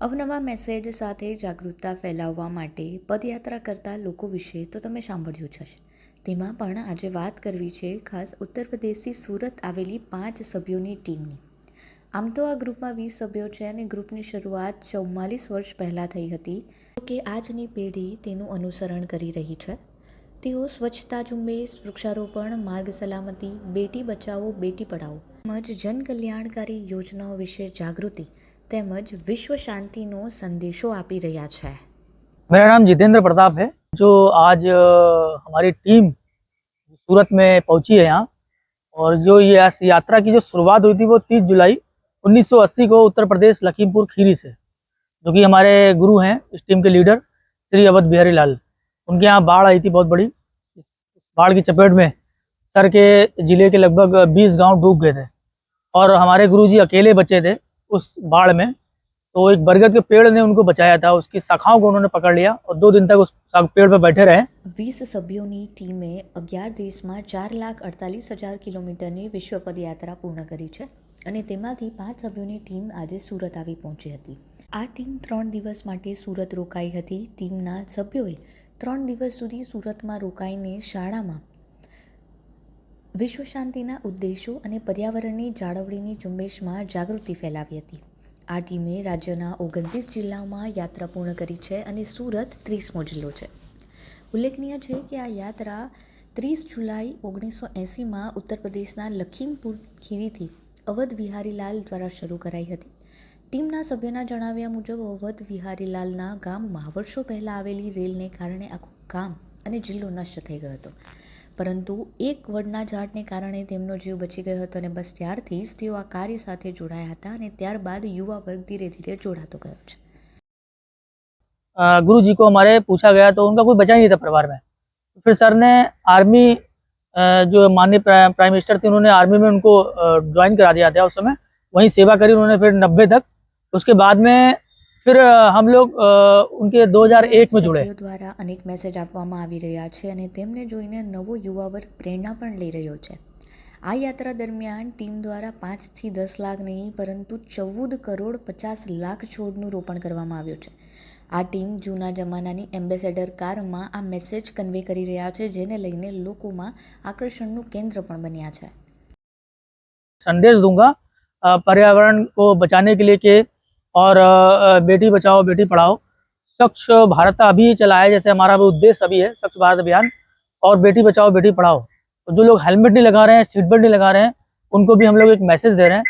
અવનવા મેસેજ સાથે જાગૃતતા ફેલાવવા માટે પદયાત્રા કરતા લોકો વિશે તો તમે સાંભળ્યું જ હશે. તેમાં પણ આજે વાત કરવી છે ખાસ ઉત્તર પ્રદેશથી સુરત આવેલી 5 સભ્યોની ટીમની. આમ તો આ ગ્રુપમાં 20 સભ્યો છે અને ગ્રુપની શરૂઆત 44 વર્ષ પહેલાં થઈ હતી. કે આજની પેઢી તેનું અનુસરણ કરી રહી છે. તેઓ સ્વચ્છતા ઝુંબેશ, વૃક્ષારોપણ, માર્ગ સલામતી, બેટી બચાવો બેટી પઢાઓ તેમજ જનકલ્યાણકારી યોજનાઓ વિશે જાગૃતિ તેમજ વિશ્व शांतिનો संदेशो આપી રહ્યા છે. मेरा नाम जितेंद्र प्रताप है। जो आज हमारी टीम सूरत में पहुंची है यहाँ, और जो ये यात्रा की जो शुरुआत हुई थी वो 30 जुलाई 1980 को उत्तर प्रदेश लखीमपुर खीरी से, जो कि हमारे गुरु हैं इस टीम के लीडर श्री अवध बिहारी लाल। उनके यहाँ बाढ़ आई थी बहुत बड़ी। इस बाढ़ की चपेट में सर के ज़िले के लगभग 20 गांव डूब गए थे और हमारे गुरुजी अकेले बचे थे उस बाढ़ में। तो एक बरगद के पेड़ ने उनको बचाया था, उसकी शाखाओं को उन्होंने पकड़ लिया और 2 दिन तक उस पेड़ पर बैठे रहे। 20 સભ્યોની ટીમે 11 દેશમાં 4,48,000 કિલોમીટરની વિશ્વ પદયાત્રા પૂર્ણ કરી છે અને તેમાંથી 5 સભ્યોની ટીમ આજે સુરત આવી પહોંચી હતી. આ ટીમ 3 દિવસ માટે સુરત રોકાઈ હતી. ટીમના સભ્યોએ 3 દિવસ સુધી સુરતમાં રોકાઈને શાળામાં વિશ્વ શાંતિના ઉદ્દેશો અને પર્યાવરણની જાળવણીની ઝુંબેશમાં જાગૃતિ ફેલાવી હતી. આ ટીમે રાજ્યના 29 જિલ્લાઓમાં યાત્રા પૂર્ણ કરી છે અને સુરત 30મો જિલ્લો છે. ઉલ્લેખનીય છે કે આ યાત્રા 30 જુલાઈ 1980માં ઉત્તર પ્રદેશના લખીમપુર ખીરીથી અવધ બિહારીલાલ દ્વારા શરૂ કરાઈ હતી. ટીમના સભ્યના જણાવ્યા મુજબ અવધ બિહારીલાલના ગામમાં વર્ષો પહેલાં આવેલી રેલને કારણે આખું ગામ અને જિલ્લો નષ્ટ થઈ ગયો હતો, પરંતુ એક વડના ઝાડને કારણે તેમનો જીવ બચી ગયો હતો અને બસ ત્યારથી જ તેઓ આ કાર્ય સાથે જોડાયા હતા અને ત્યારબાદ યુવા વર્ગ ધીરે ધીરે જોડાતો ગયો છે. गुरु जी को हमारे पूछा गया तो उनका कोई बचा ही नहीं था परिवार में। फिर सर ने आर्मी, जो माननीय प्राइम मिनिस्टर थे, उन्होंने आर्मी में उनको ज्वाइन करा दिया था उस समय। वहीं सेवा करी उन्होंने फिर 90 तक। उसके बाद में फिर हम लोग उनके 2001 में जुड़े। દ્વારા અનેક મેસેજ આપવામાં આવી રહ્યા છે અને તેમને જોઈને નવો યુવા વર્ગ પ્રેરણા પણ લઈ રહ્યો છે. આ યાત્રા દરમિયાન ટીમ દ્વારા 5 થી 10 લાખ નહીં પરંતુ 14 કરોડ 50 લાખ છોડનું રોપણ કરવામાં આવ્યું છે. આ ટીમ જૂના જમાનાની એમ્બેસેડર કારમાં આ મેસેજ કન્વે કરી રહ્યા છે, જેને લઈને લોકોમાં આકર્ષણનું કેન્દ્ર પણ બન્યા છે. संदेश दूंगा पर्यावरण को बचाने के लिए के, और बेटी बचाओ बेटी पढ़ाओ, स्वच्छ भारत अभी चलाया, जैसे हमारा भी उद्देश्य अभी है स्वच्छ भारत अभियान, और बेटी बचाओ बेटी पढ़ाओ। तो जो लोग हेलमेट नहीं लगा रहे हैं, सीट बेल्ट नहीं लगा रहे हैं, उनको भी हम लोग एक मैसेज दे रहे हैं